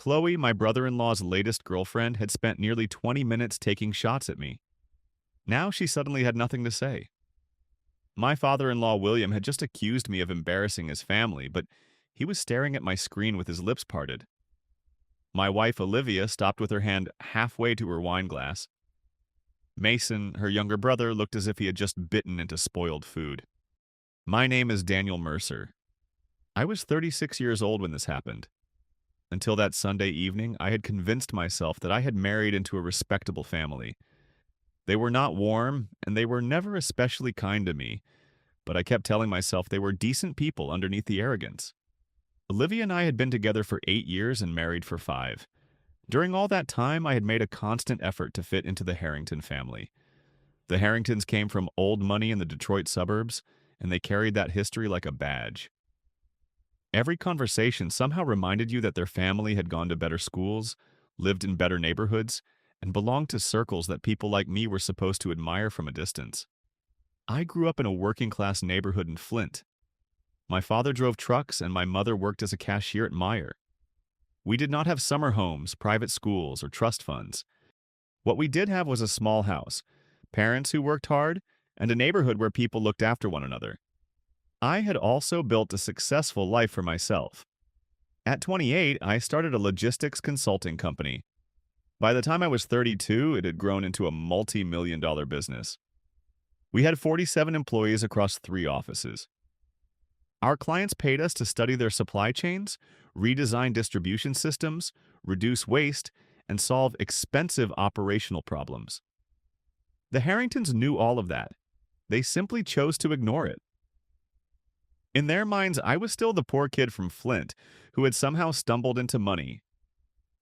Chloe, my brother-in-law's latest girlfriend, had spent nearly 20 minutes taking shots at me. Now she suddenly had nothing to say. My father-in-law, William, had just accused me of embarrassing his family, but he was staring at my screen with his lips parted. My wife, Olivia, stopped with her hand halfway to her wine glass. Mason, her younger brother, looked as if he had just bitten into spoiled food. My name is Daniel Mercer. I was 36 years old when this happened. Until that Sunday evening, I had convinced myself that I had married into a respectable family. They were not warm, and they were never especially kind to me, but I kept telling myself they were decent people underneath the arrogance. Olivia and I had been together for 8 years and married for 5. During all that time, I had made a constant effort to fit into the Harrington family. The Harringtons came from old money in the Detroit suburbs, and they carried that history like a badge. Every conversation somehow reminded you that their family had gone to better schools, lived in better neighborhoods, and belonged to circles that people like me were supposed to admire from a distance. I grew up in a working-class neighborhood in Flint. My father drove trucks, and my mother worked as a cashier at Meyer. We did not have summer homes, private schools, or trust funds. What we did have was a small house, parents who worked hard, and a neighborhood where people looked after one another. I had also built a successful life for myself. At 28, I started a logistics consulting company. By the time I was 32, it had grown into a multi-million-dollar business. We had 47 employees across 3 offices. Our clients paid us to study their supply chains, redesign distribution systems, reduce waste, and solve expensive operational problems. The Harringtons knew all of that. They simply chose to ignore it. In their minds, I was still the poor kid from Flint who had somehow stumbled into money.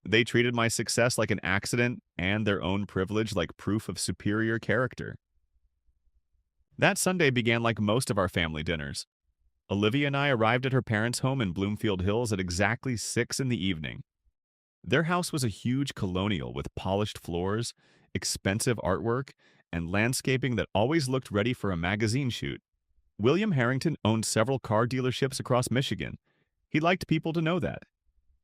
They treated my success like an accident and their own privilege like proof of superior character. That Sunday began like most of our family dinners. Olivia and I arrived at her parents' home in Bloomfield Hills at exactly 6 in the evening. Their house was a huge colonial with polished floors, expensive artwork, and landscaping that always looked ready for a magazine shoot. William Harrington owned several car dealerships across Michigan. He liked people to know that.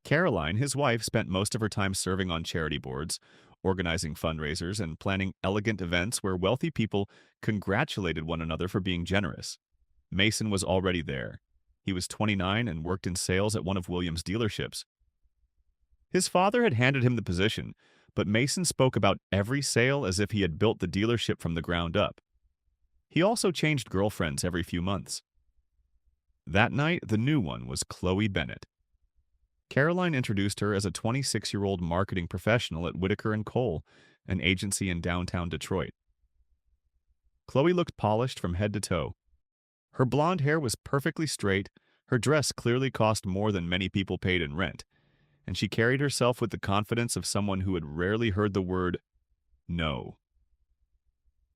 Caroline, his wife, spent most of her time serving on charity boards, organizing fundraisers, and planning elegant events where wealthy people congratulated one another for being generous. Mason was already there. He was 29 and worked in sales at one of William's dealerships. His father had handed him the position, but Mason spoke about every sale as if he had built the dealership from the ground up. He also changed girlfriends every few months. That night, the new one was Chloe Bennett. Caroline introduced her as a 26-year-old marketing professional at Whitaker & Cole, an agency in downtown Detroit. Chloe looked polished from head to toe. Her blonde hair was perfectly straight, her dress clearly cost more than many people paid in rent, and she carried herself with the confidence of someone who had rarely heard the word no.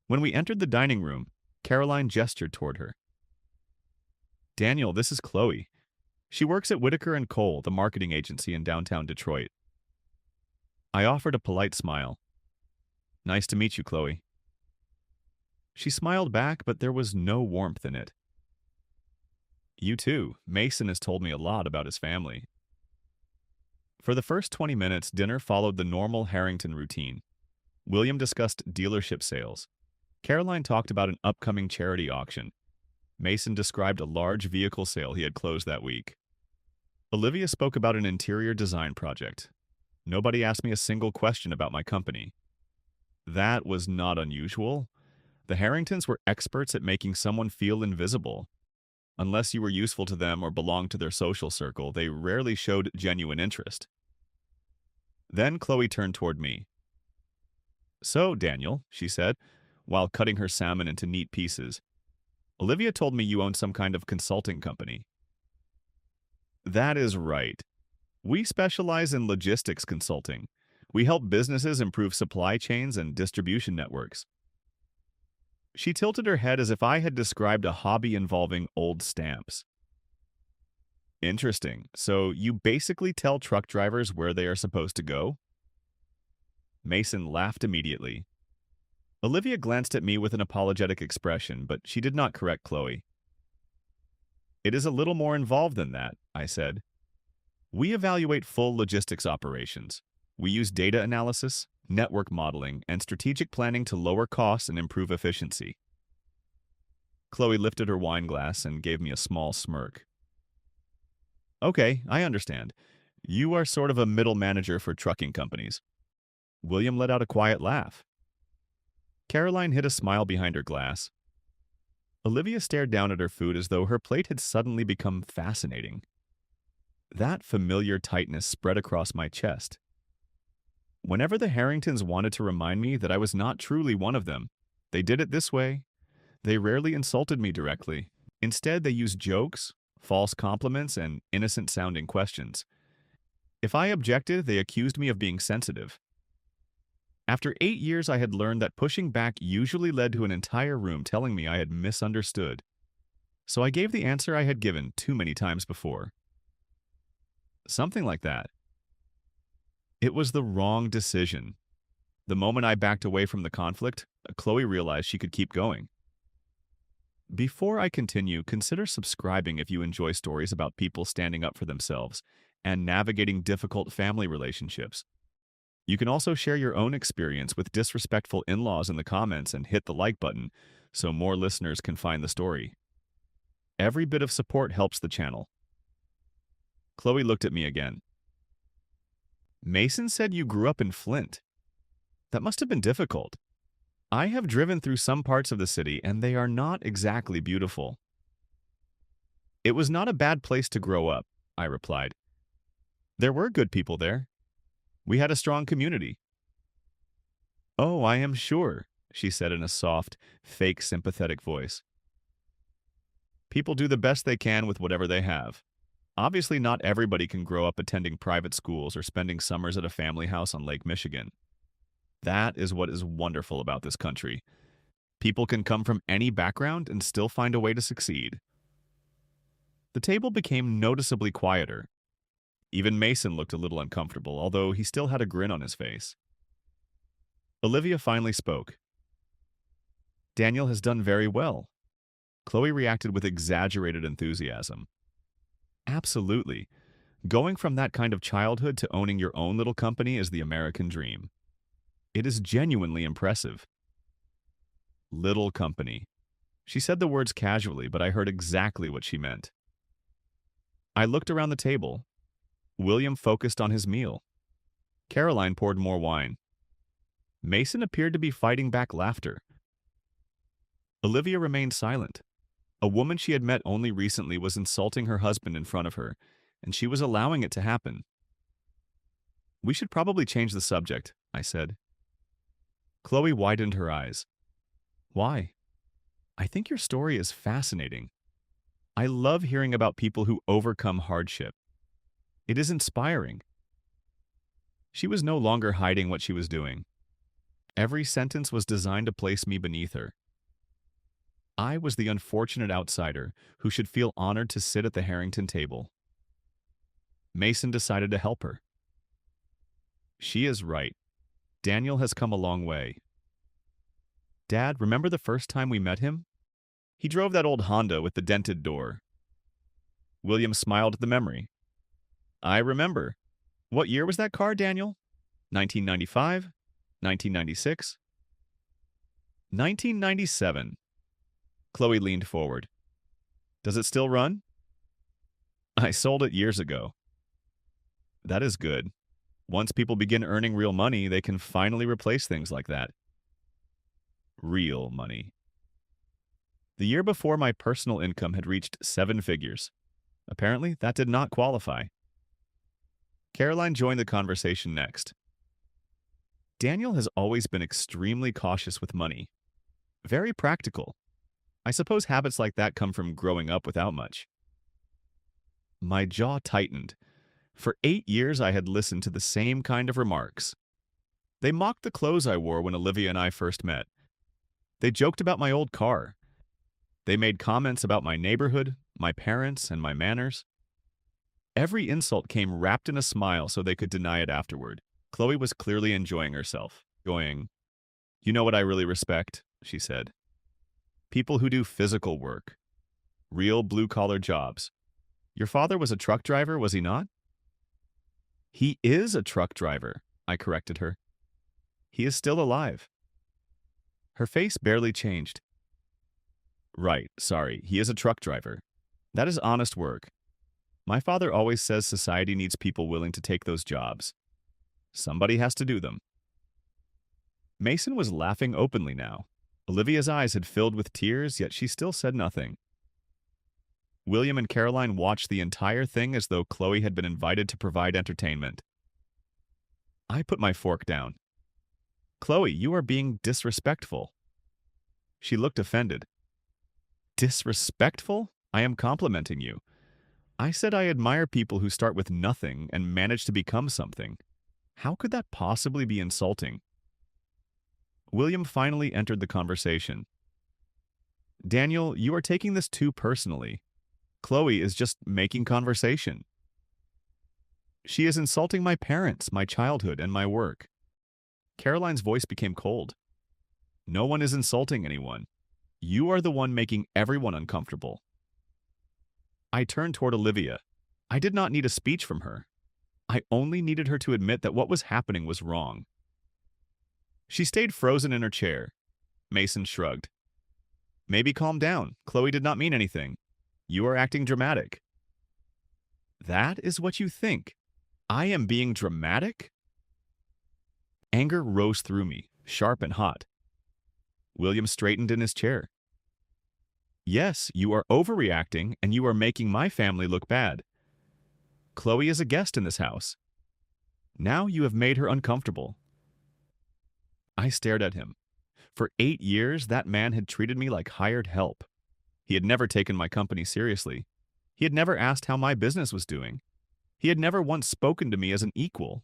When we entered the dining room, Caroline gestured toward her. "Daniel, this is Chloe. She works at Whitaker & Cole, the marketing agency in downtown Detroit." I offered a polite smile. "Nice to meet you, Chloe." She smiled back, but there was no warmth in it. "You too. Mason has told me a lot about his family." For the first 20 minutes, dinner followed the normal Harrington routine. William discussed dealership sales. Caroline talked about an upcoming charity auction. Mason described a large vehicle sale he had closed that week. Olivia spoke about an interior design project. Nobody asked me a single question about my company. That was not unusual. The Harringtons were experts at making someone feel invisible. Unless you were useful to them or belonged to their social circle, they rarely showed genuine interest. Then Chloe turned toward me. "So, Daniel," she said, while cutting her salmon into neat pieces, "Olivia told me you own some kind of consulting company." "That is right. We specialize in logistics consulting. We help businesses improve supply chains and distribution networks." She tilted her head as if I had described a hobby involving old stamps. "Interesting. So you basically tell truck drivers where they are supposed to go?" Mason laughed immediately. Olivia glanced at me with an apologetic expression, but she did not correct Chloe. "It is a little more involved than that," I said. We evaluate full logistics operations. We use data analysis, network modeling, and strategic planning to lower costs and improve efficiency. Chloe lifted her wine glass and gave me a small smirk. Okay, I understand. You are sort of a middle manager for trucking companies. William let out a quiet laugh. Caroline hid a smile behind her glass. Olivia stared down at her food as though her plate had suddenly become fascinating. That familiar tightness spread across my chest. Whenever the Harringtons wanted to remind me that I was not truly one of them, they did it this way. They rarely insulted me directly. Instead, they used jokes, false compliments, and innocent-sounding questions. If I objected, they accused me of being sensitive. After 8 years, I had learned that pushing back usually led to an entire room telling me I had misunderstood. So I gave the answer I had given too many times before. Something like that. It was the wrong decision. The moment I backed away from the conflict, Chloe realized she could keep going. Before I continue, consider subscribing if you enjoy stories about people standing up for themselves and navigating difficult family relationships. You can also share your own experience with disrespectful in-laws in the comments and hit the like button so more listeners can find the story. Every bit of support helps the channel. Chloe looked at me again. Mason said you grew up in Flint. That must have been difficult. I have driven through some parts of the city, and they are not exactly beautiful. It was not a bad place to grow up, I replied. There were good people there. We had a strong community. Oh, I am sure, she said in a soft, fake sympathetic voice. People do the best they can with whatever they have. Obviously, not everybody can grow up attending private schools or spending summers at a family house on Lake Michigan. That is what is wonderful about this country. People can come from any background and still find a way to succeed. The table became noticeably quieter. Even Mason looked a little uncomfortable, although he still had a grin on his face. Olivia finally spoke. Daniel has done very well. Chloe reacted with exaggerated enthusiasm. Absolutely. Going from that kind of childhood to owning your own little company is the American dream. It is genuinely impressive. Little company. She said the words casually, but I heard exactly what she meant. I looked around the table. William focused on his meal. Caroline poured more wine. Mason appeared to be fighting back laughter. Olivia remained silent. A woman she had met only recently was insulting her husband in front of her, and she was allowing it to happen. We should probably change the subject, I said. Chloe widened her eyes. Why? I think your story is fascinating. I love hearing about people who overcome hardship. It is inspiring. She was no longer hiding what she was doing. Every sentence was designed to place me beneath her. I was the unfortunate outsider who should feel honored to sit at the Harrington table. Mason decided to help her. She is right. Daniel has come a long way. Dad, remember the first time we met him? He drove that old Honda with the dented door. William smiled at the memory. I remember. What year was that car, Daniel? 1995? 1996? 1997. Chloe leaned forward. Does it still run? I sold it years ago. That is good. Once people begin earning real money, they can finally replace things like that. Real money. The year before, my personal income had reached 7 figures. Apparently, that did not qualify. Caroline joined the conversation next. Daniel has always been extremely cautious with money. Very practical. I suppose habits like that come from growing up without much. My jaw tightened. For 8 years, I had listened to the same kind of remarks. They mocked the clothes I wore when Olivia and I first met. They joked about my old car. They made comments about my neighborhood, my parents, and my manners. Every insult came wrapped in a smile so they could deny it afterward. Chloe was clearly enjoying herself. Going, "You know what I really respect," she said. People who do physical work. Real blue-collar jobs. Your father was a truck driver, was he not? He is a truck driver, I corrected her. He is still alive. Her face barely changed. Right, sorry, he is a truck driver. That is honest work. My father always says society needs people willing to take those jobs. Somebody has to do them. Mason was laughing openly now. Olivia's eyes had filled with tears, yet she still said nothing. William and Caroline watched the entire thing as though Chloe had been invited to provide entertainment. I put my fork down. Chloe, you are being disrespectful. She looked offended. Disrespectful? I am complimenting you. I said I admire people who start with nothing and manage to become something. How could that possibly be insulting? William finally entered the conversation. Daniel, you are taking this too personally. Chloe is just making conversation. She is insulting my parents, my childhood, and my work. Caroline's voice became cold. No one is insulting anyone. You are the one making everyone uncomfortable. I turned toward Olivia. I did not need a speech from her. I only needed her to admit that what was happening was wrong. She stayed frozen in her chair. Mason shrugged. Maybe calm down. Chloe did not mean anything. You are acting dramatic. That is what you think. I am being dramatic? Anger rose through me, sharp and hot. William straightened in his chair. Yes, you are overreacting, and you are making my family look bad. Chloe is a guest in this house. Now you have made her uncomfortable. I stared at him. For 8 years, that man had treated me like hired help. He had never taken my company seriously. He had never asked how my business was doing. He had never once spoken to me as an equal.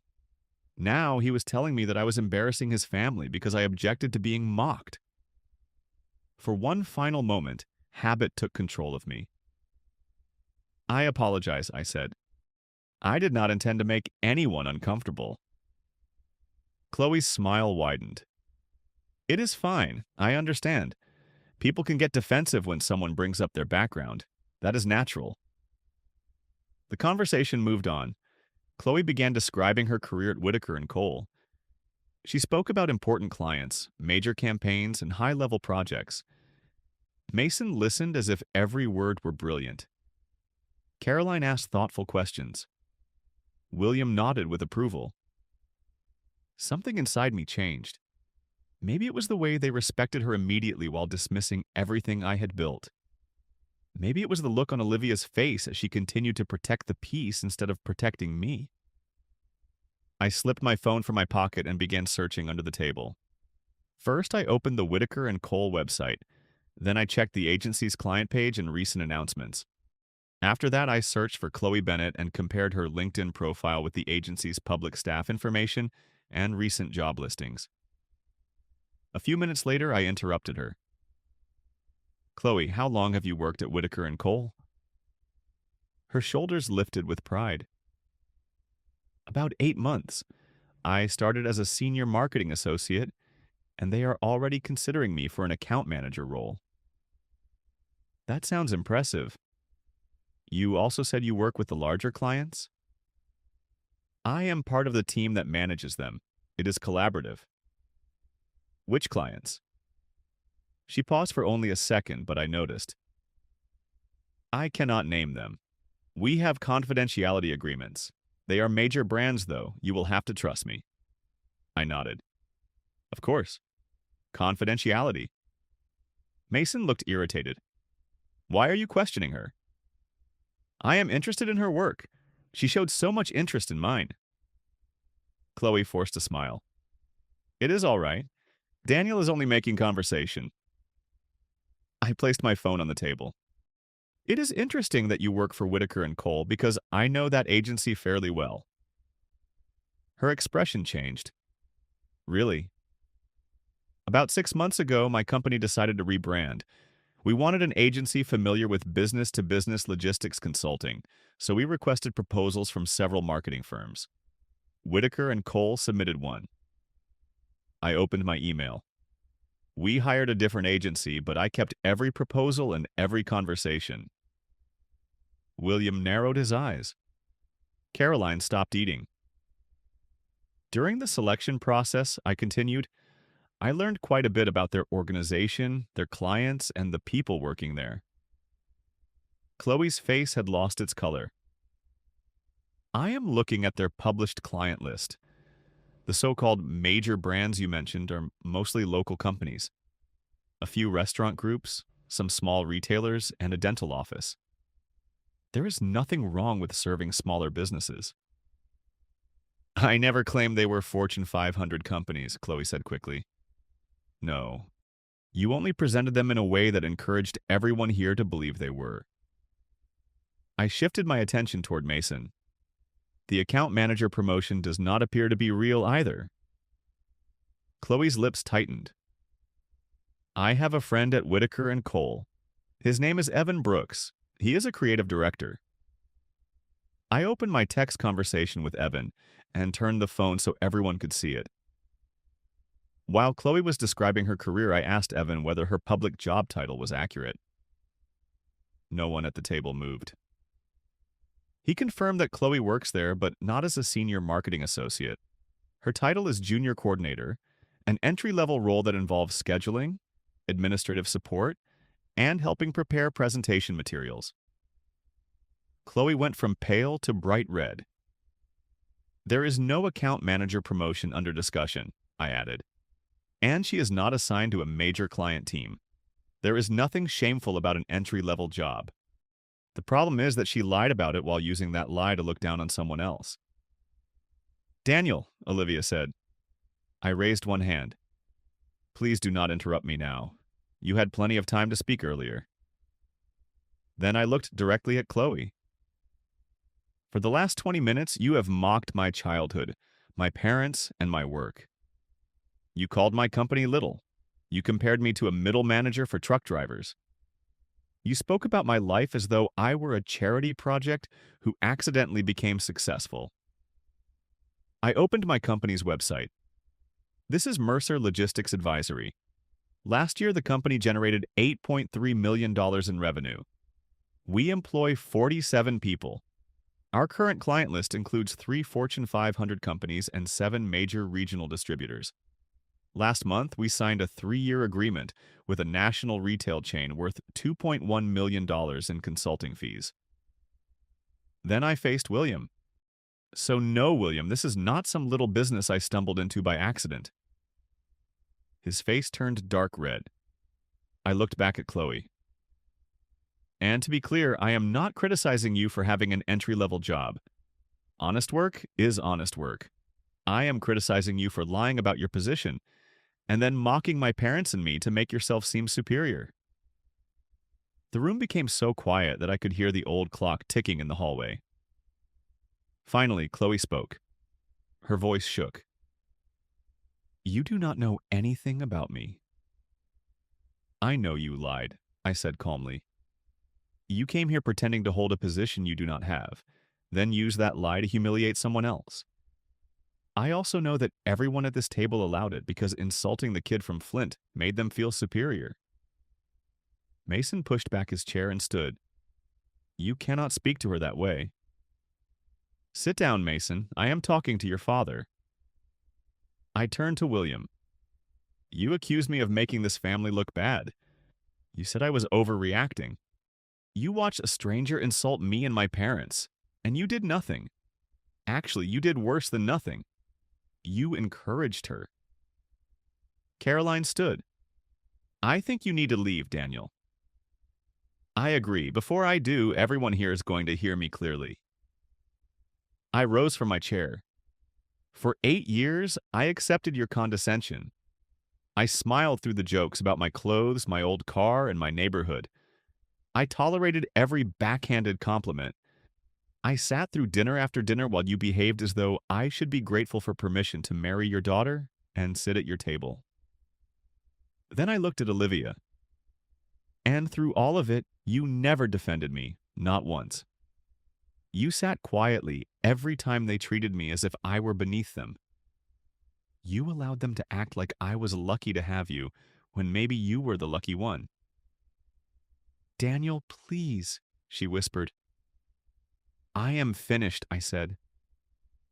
Now he was telling me that I was embarrassing his family because I objected to being mocked. For one final moment, habit took control of me. I apologize, I said. I did not intend to make anyone uncomfortable. Chloe's smile widened. It is fine, I understand. People can get defensive when someone brings up their background. That is natural. The conversation moved on. Chloe began describing her career at Whitaker & Cole. She spoke about important clients, major campaigns, and high-level projects. Mason listened as if every word were brilliant. Caroline asked thoughtful questions. William nodded with approval. Something inside me changed. Maybe it was the way they respected her immediately while dismissing everything I had built. Maybe it was the look on Olivia's face as she continued to protect the peace instead of protecting me. I slipped my phone from my pocket and began searching under the table. First, I opened the Whitaker & Cole website. Then I checked the agency's client page and recent announcements. After that, I searched for Chloe Bennett and compared her LinkedIn profile with the agency's public staff information and recent job listings. A few minutes later, I interrupted her. Chloe, how long have you worked at Whitaker & Cole? Her shoulders lifted with pride. About 8 months. I started as a senior marketing associate, and they are already considering me for an account manager role. That sounds impressive. You also said you work with the larger clients? I am part of the team that manages them. It is collaborative. Which clients? She paused for only a second, but I noticed. I cannot name them. We have confidentiality agreements. They are major brands, though. You will have to trust me. I nodded. Of course. Confidentiality. Mason looked irritated. Why are you questioning her? I am interested in her work. She showed so much interest in mine. Chloe forced a smile. It is all right. Daniel is only making conversation. I placed my phone on the table. It is interesting that you work for Whitaker & Cole because I know that agency fairly well. Her expression changed. Really? About 6 months ago, my company decided to rebrand. We wanted an agency familiar with business-to-business logistics consulting, so we requested proposals from several marketing firms. Whitaker & Cole submitted one. I opened my email. We hired a different agency, but I kept every proposal and every conversation. William narrowed his eyes. Caroline stopped eating. During the selection process, I continued, I learned quite a bit about their organization, their clients, and the people working there. Chloe's face had lost its color. I am looking at their published client list. The so-called major brands you mentioned are mostly local companies. A few restaurant groups, some small retailers, and a dental office. There is nothing wrong with serving smaller businesses. I never claimed they were Fortune 500 companies, Chloe said quickly. No, you only presented them in a way that encouraged everyone here to believe they were. I shifted my attention toward Mason. The account manager promotion does not appear to be real either. Chloe's lips tightened. I have a friend at Whitaker and Cole. His name is Evan Brooks. He is a creative director. I opened my text conversation with Evan and turned the phone so everyone could see it. While Chloe was describing her career, I asked Evan whether her public job title was accurate. No one at the table moved. He confirmed that Chloe works there, but not as a senior marketing associate. Her title is junior coordinator, an entry-level role that involves scheduling, administrative support, and helping prepare presentation materials. Chloe went from pale to bright red. There is no account manager promotion under discussion, I added, and she is not assigned to a major client team. There is nothing shameful about an entry-level job. The problem is that she lied about it while using that lie to look down on someone else. Daniel, Olivia said. I raised one hand. Please do not interrupt me now. You had plenty of time to speak earlier. Then I looked directly at Chloe. For the last 20 minutes, you have mocked my childhood, my parents, and my work. You called my company little. You compared me to a middle manager for truck drivers. You spoke about my life as though I were a charity project who accidentally became successful. I opened my company's website. This is Mercer Logistics Advisory. Last year, the company generated $8.3 million in revenue. We employ 47 people. Our current client list includes 3 Fortune 500 companies and 7 major regional distributors. Last month, we signed a 3-year agreement with a national retail chain worth $2.1 million in consulting fees. Then I faced William. So no, William, this is not some little business I stumbled into by accident. His face turned dark red. I looked back at Chloe. And to be clear, I am not criticizing you for having an entry-level job. Honest work is honest work. I am criticizing you for lying about your position and then mocking my parents and me to make yourself seem superior. The room became so quiet that I could hear the old clock ticking in the hallway. Finally, Chloe spoke. Her voice shook. You do not know anything about me. I know you lied, I said calmly. You came here pretending to hold a position you do not have, then use that lie to humiliate someone else. I also know that everyone at this table allowed it because insulting the kid from Flint made them feel superior. Mason pushed back his chair and stood. You cannot speak to her that way. Sit down, Mason. I am talking to your father. I turned to William. You accused me of making this family look bad. You said I was overreacting. You watched a stranger insult me and my parents, and you did nothing. Actually, you did worse than nothing. You encouraged her. Caroline stood. I think you need to leave, Daniel. I agree. Before I do, everyone here is going to hear me clearly. I rose from my chair. For 8 years, I accepted your condescension. I smiled through the jokes about my clothes, my old car, and my neighborhood. I tolerated every backhanded compliment. I sat through dinner after dinner while you behaved as though I should be grateful for permission to marry your daughter and sit at your table. Then I looked at Olivia. And through all of it, you never defended me, not once. You sat quietly every time they treated me as if I were beneath them. You allowed them to act like I was lucky to have you, when maybe you were the lucky one. Daniel, please, she whispered. I am finished, I said.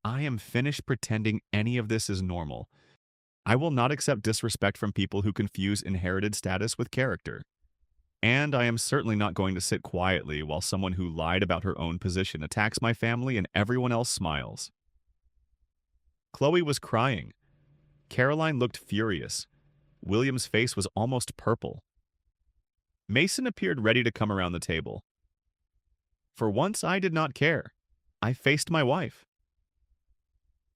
I am finished pretending any of this is normal. I will not accept disrespect from people who confuse inherited status with character. And I am certainly not going to sit quietly while someone who lied about her own position attacks my family and everyone else smiles. Chloe was crying. Caroline looked furious. William's face was almost purple. Mason appeared ready to come around the table. For once, I did not care. I faced my wife.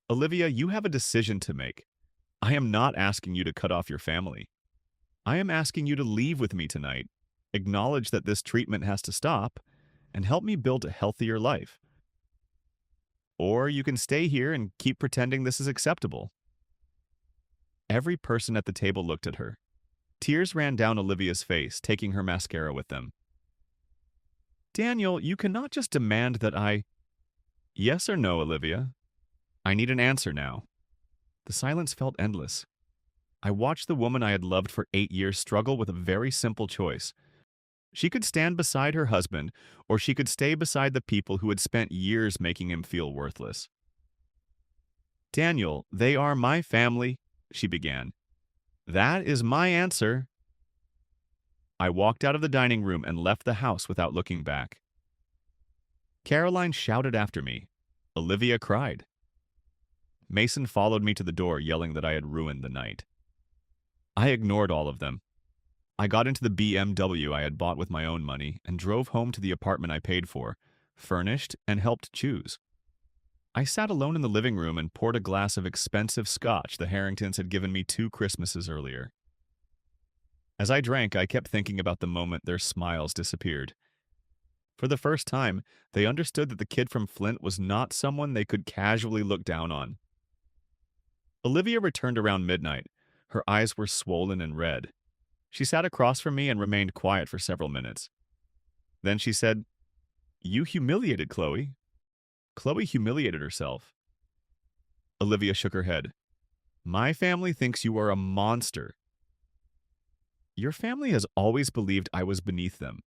Olivia, you have a decision to make. I am not asking you to cut off your family. I am asking you to leave with me tonight, acknowledge that this treatment has to stop, and help me build a healthier life. Or you can stay here and keep pretending this is acceptable. Every person at the table looked at her. Tears ran down Olivia's face, taking her mascara with them. Daniel, you cannot just demand that I... Yes or no, Olivia? I need an answer now. The silence felt endless. I watched the woman I had loved for 8 years struggle with a very simple choice. She could stand beside her husband, or she could stay beside the people who had spent years making him feel worthless. Daniel, they are my family, she began. That is my answer. I walked out of the dining room and left the house without looking back. Caroline shouted after me. Olivia cried. Mason followed me to the door, yelling that I had ruined the night. I ignored all of them. I got into the BMW I had bought with my own money and drove home to the apartment I paid for, furnished, and helped choose. I sat alone in the living room and poured a glass of expensive scotch the Harringtons had given me 2 Christmases earlier. As I drank, I kept thinking about the moment their smiles disappeared. For the first time, they understood that the kid from Flint was not someone they could casually look down on. Olivia returned around midnight. Her eyes were swollen and red. She sat across from me and remained quiet for several minutes. Then she said, "You humiliated Chloe." Chloe humiliated herself. Olivia shook her head. "My family thinks you are a monster." Your family has always believed I was beneath them.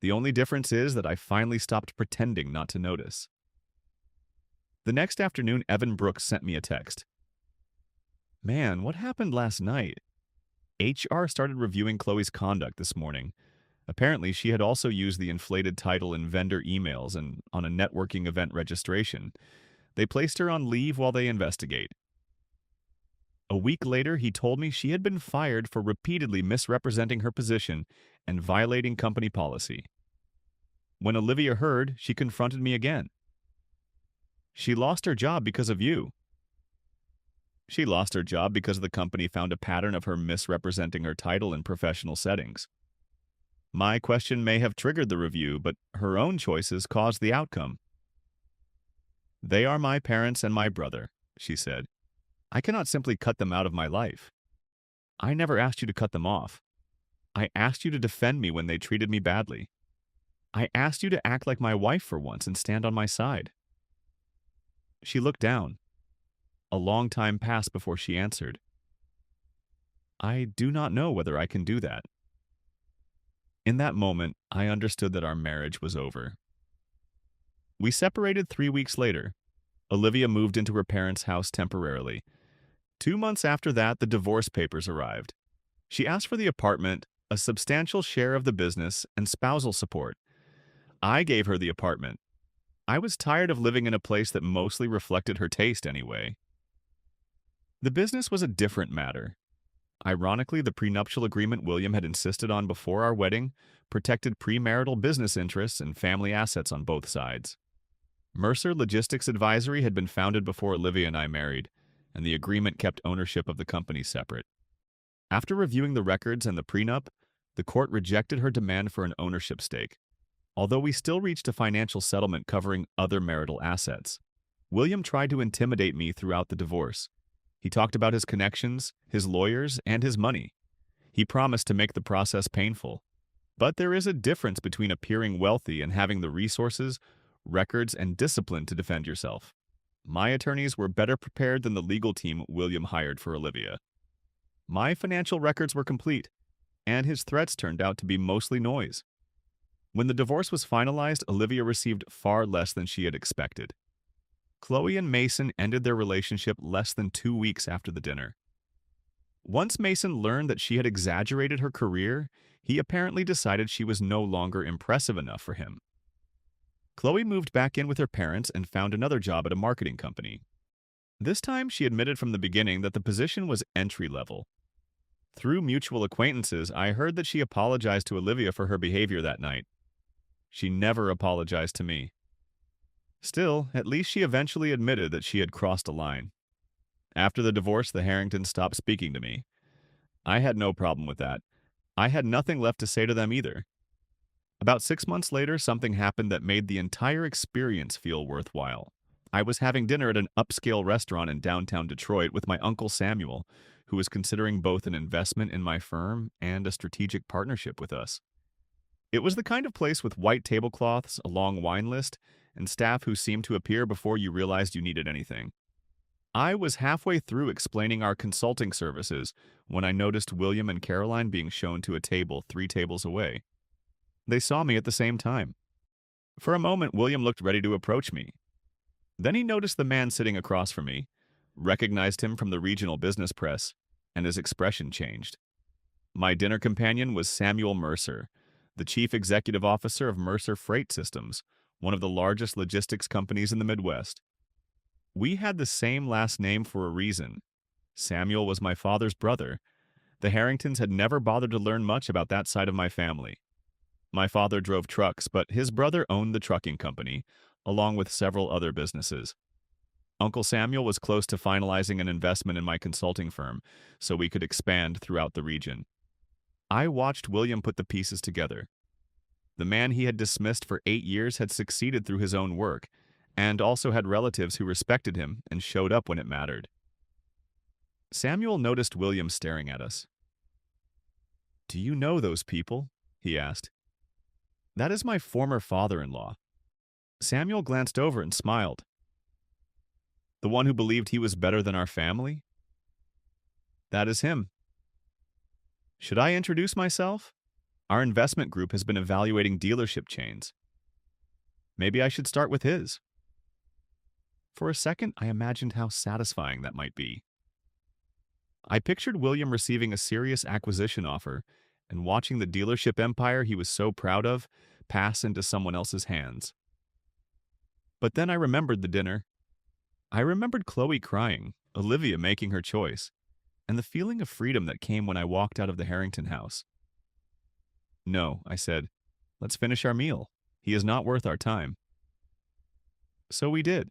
The only difference is that I finally stopped pretending not to notice. The next afternoon, Evan Brooks sent me a text. Man, what happened last night? HR started reviewing Chloe's conduct this morning. Apparently, she had also used the inflated title in vendor emails and on a networking event registration. They placed her on leave while they investigate. A week later, he told me she had been fired for repeatedly misrepresenting her position and violating company policy. When Olivia heard, she confronted me again. She lost her job because of you. She lost her job because the company found a pattern of her misrepresenting her title in professional settings. My question may have triggered the review, but her own choices caused the outcome. They are my parents and my brother, she said. I cannot simply cut them out of my life. I never asked you to cut them off. I asked you to defend me when they treated me badly. I asked you to act like my wife for once and stand on my side. She looked down. A long time passed before she answered. I do not know whether I can do that. In that moment, I understood that our marriage was over. We separated 3 weeks later. Olivia moved into her parents' house temporarily. 2 months after that, the divorce papers arrived. She asked for the apartment, a substantial share of the business, and spousal support. I gave her the apartment. I was tired of living in a place that mostly reflected her taste anyway. The business was a different matter. Ironically, the prenuptial agreement William had insisted on before our wedding protected premarital business interests and family assets on both sides. Mercer Logistics Advisory had been founded before Olivia and I married, and the agreement kept ownership of the company separate. After reviewing the records and the prenup, the court rejected her demand for an ownership stake, although we still reached a financial settlement covering other marital assets. William tried to intimidate me throughout the divorce. He talked about his connections, his lawyers, and his money. He promised to make the process painful. But there is a difference between appearing wealthy and having the resources, records, and discipline to defend yourself. My attorneys were better prepared than the legal team William hired for Olivia. My financial records were complete, and his threats turned out to be mostly noise. When the divorce was finalized, Olivia received far less than she had expected. Chloe and Mason ended their relationship less than 2 weeks after the dinner. Once Mason learned that she had exaggerated her career, he apparently decided she was no longer impressive enough for him. Chloe moved back in with her parents and found another job at a marketing company. This time, she admitted from the beginning that the position was entry level. Through mutual acquaintances, I heard that she apologized to Olivia for her behavior that night. She never apologized to me. Still, at least she eventually admitted that she had crossed a line. After the divorce, the Harringtons stopped speaking to me. I had no problem with that. I had nothing left to say to them either. About 6 months later, something happened that made the entire experience feel worthwhile. I was having dinner at an upscale restaurant in downtown Detroit with my uncle Samuel, who was considering both an investment in my firm and a strategic partnership with us. It was the kind of place with white tablecloths, a long wine list, and staff who seemed to appear before you realized you needed anything. I was halfway through explaining our consulting services when I noticed William and Caroline being shown to a table 3 tables away. They saw me at the same time. For a moment, William looked ready to approach me. Then he noticed the man sitting across from me, recognized him from the regional business press, and his expression changed. My dinner companion was Samuel Mercer, the chief executive officer of Mercer Freight Systems, one of the largest logistics companies in the Midwest. We had the same last name for a reason. Samuel was my father's brother. The Harringtons had never bothered to learn much about that side of my family. My father drove trucks, but his brother owned the trucking company, along with several other businesses. Uncle Samuel was close to finalizing an investment in my consulting firm, so we could expand throughout the region. I watched William put the pieces together. The man he had dismissed for 8 years had succeeded through his own work, and also had relatives who respected him and showed up when it mattered. Samuel noticed William staring at us. "Do you know those people?" he asked. "That is my former father-in-law." Samuel glanced over and smiled. "The one who believed he was better than our family?" "That is him." "Should I introduce myself? Our investment group has been evaluating dealership chains. Maybe I should start with his." For a second, I imagined how satisfying that might be. I pictured William receiving a serious acquisition offer and watching the dealership empire he was so proud of pass into someone else's hands. But then I remembered the dinner. I remembered Chloe crying, Olivia making her choice, and the feeling of freedom that came when I walked out of the Harrington house. "No," I said. "Let's finish our meal. He is not worth our time." So we did.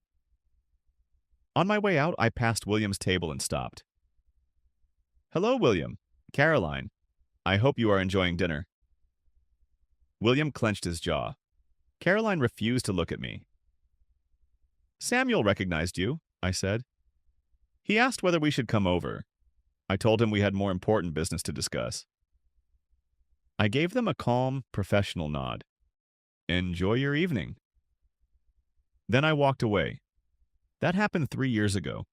On my way out, I passed William's table and stopped. "Hello, William. Caroline. I hope you are enjoying dinner." William clenched his jaw. Caroline refused to look at me. "Samuel recognized you," I said. "He asked whether we should come over. I told him we had more important business to discuss." I gave them a calm, professional nod. "Enjoy your evening." Then I walked away. That happened 3 years ago.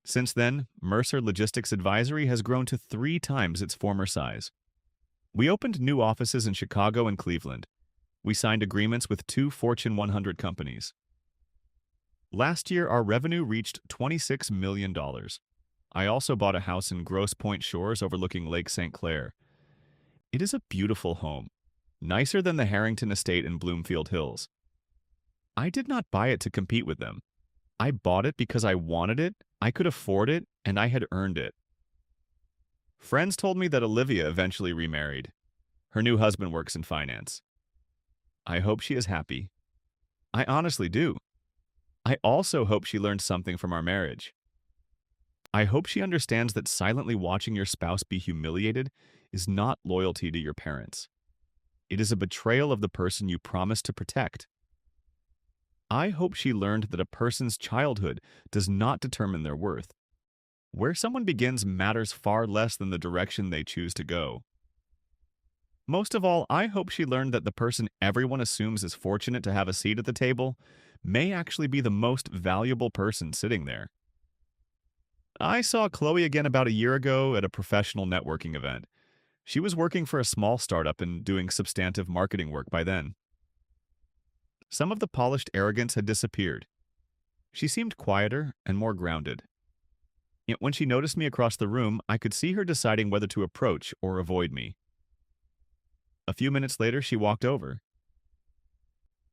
Since then, Mercer Logistics Advisory has grown to 3 times its former size. We opened new offices in Chicago and Cleveland. We signed agreements with 2 Fortune 100 companies. Last year, our revenue reached $26 million. I also bought a house in Grosse Pointe Shores overlooking Lake St. Clair. It is a beautiful home, nicer than the Harrington estate in Bloomfield Hills. I did not buy it to compete with them. I bought it because I wanted it, I could afford it, and I had earned it. Friends told me that Olivia eventually remarried. Her new husband works in finance. I hope she is happy. I honestly do. I also hope she learned something from our marriage. I hope she understands that silently watching your spouse be humiliated is not loyalty to your parents. It is a betrayal of the person you promised to protect. I hope she learned that a person's childhood does not determine their worth. Where someone begins matters far less than the direction they choose to go. Most of all, I hope she learned that the person everyone assumes is fortunate to have a seat at the table may actually be the most valuable person sitting there. I saw Chloe again about a year ago at a professional networking event. She was working for a small startup and doing substantive marketing work by then. Some of the polished arrogance had disappeared. She seemed quieter and more grounded. Yet when she noticed me across the room, I could see her deciding whether to approach or avoid me. A few minutes later, she walked over.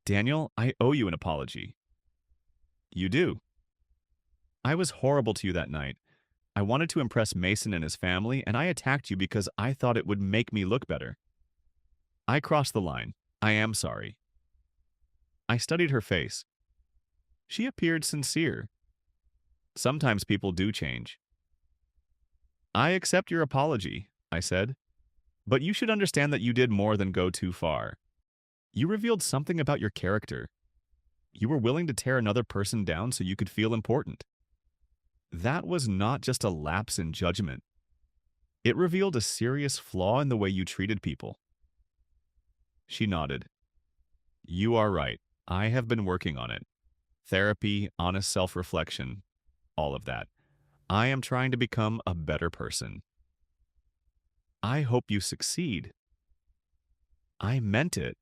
Daniel, I owe you an apology. You do. I was horrible to you that night. I wanted to impress Mason and his family, and I attacked you because I thought it would make me look better. I crossed the line. I am sorry. I studied her face. She appeared sincere. Sometimes people do change. I accept your apology, I said, but you should understand that you did more than go too far. You revealed something about your character. You were willing to tear another person down so you could feel important. That was not just a lapse in judgment. It revealed a serious flaw in the way you treated people. She nodded. You are right. I have been working on it. Therapy, honest self-reflection, all of that. I am trying to become a better person. I hope you succeed. I meant it.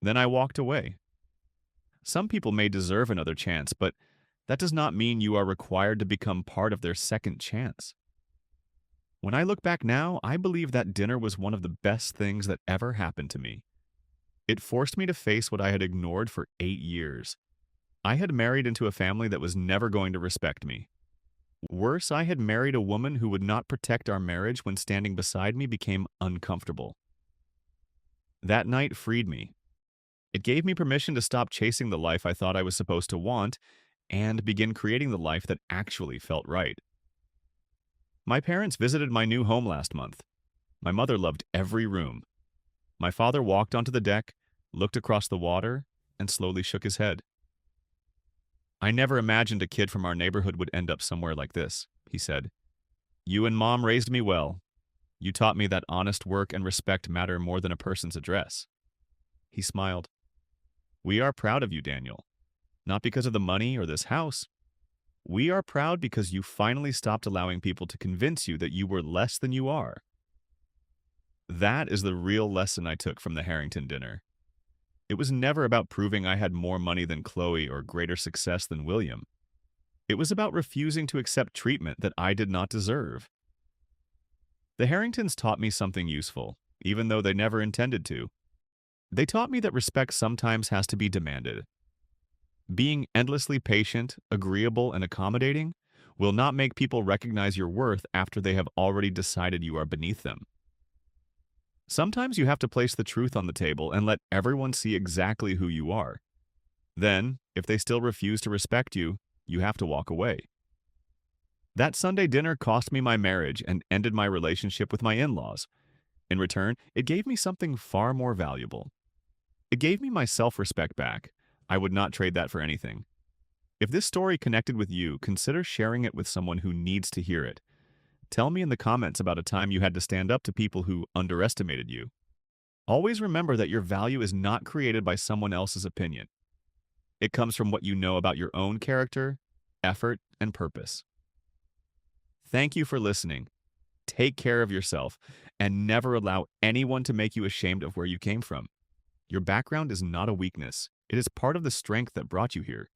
Then I walked away. Some people may deserve another chance, but that does not mean you are required to become part of their second chance. When I look back now, I believe that dinner was one of the best things that ever happened to me. It forced me to face what I had ignored for 8 years. I had married into a family that was never going to respect me. Worse, I had married a woman who would not protect our marriage when standing beside me became uncomfortable. That night freed me. It gave me permission to stop chasing the life I thought I was supposed to want and begin creating the life that actually felt right. My parents visited my new home last month. My mother loved every room. My father walked onto the deck, looked across the water, and slowly shook his head. I never imagined a kid from our neighborhood would end up somewhere like this, he said. You and Mom raised me well. You taught me that honest work and respect matter more than a person's address. He smiled. We are proud of you, Daniel. Not because of the money or this house. We are proud because you finally stopped allowing people to convince you that you were less than you are. That is the real lesson I took from the Harrington dinner. It was never about proving I had more money than Chloe or greater success than William. It was about refusing to accept treatment that I did not deserve. The Harringtons taught me something useful, even though they never intended to. They taught me that respect sometimes has to be demanded. Being endlessly patient, agreeable, and accommodating will not make people recognize your worth after they have already decided you are beneath them. Sometimes you have to place the truth on the table and let everyone see exactly who you are. Then, if they still refuse to respect you, you have to walk away. That Sunday dinner cost me my marriage and ended my relationship with my in-laws. In return, it gave me something far more valuable. It gave me my self-respect back. I would not trade that for anything. If this story connected with you, consider sharing it with someone who needs to hear it. Tell me in the comments about a time you had to stand up to people who underestimated you. Always remember that your value is not created by someone else's opinion. It comes from what you know about your own character, effort, and purpose. Thank you for listening. Take care of yourself, and never allow anyone to make you ashamed of where you came from. Your background is not a weakness. It is part of the strength that brought you here.